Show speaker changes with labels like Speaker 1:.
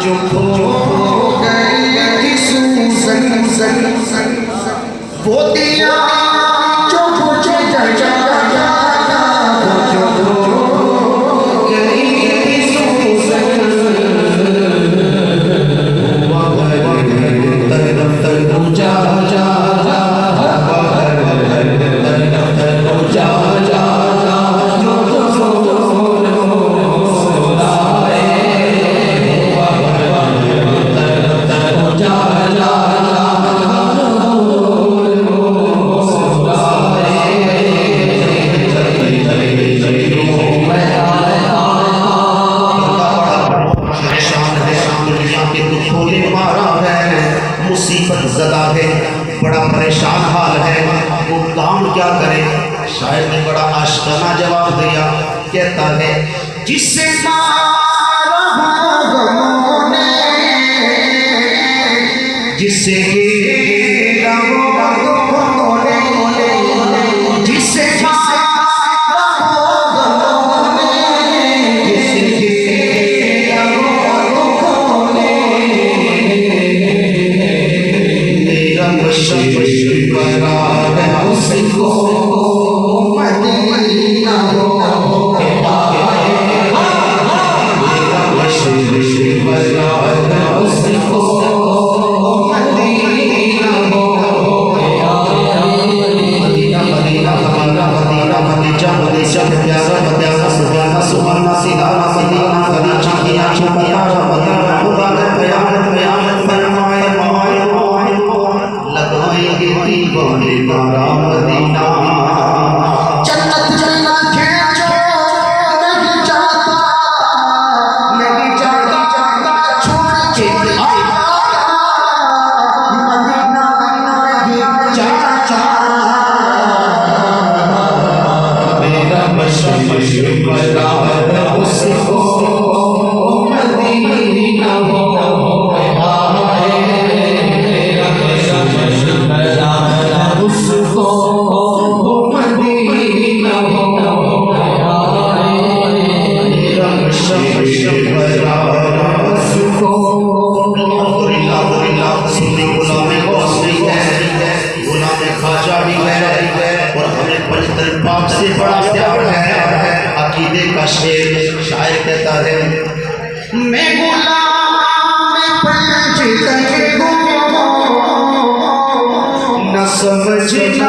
Speaker 1: जो खो गई सूजन वो दिया जो मुझे जो खो गई सूजन जा जा मुसीबत ज़दा है, बड़ा परेशान हाल है, वो काम क्या करे। शायर ने बड़ा आशिकाना जवाब दिया, कहता है जिससे मारा गमों ने जिससे घेरा गमों ने जिससे मारा गमों ने जिससे घेरा गमों ने मेरा बशर बरार उसको मदीना हो से बड़ा प्यार है। अकीदे का शेर शायर कहता है मैं गुलाम पंच न समझ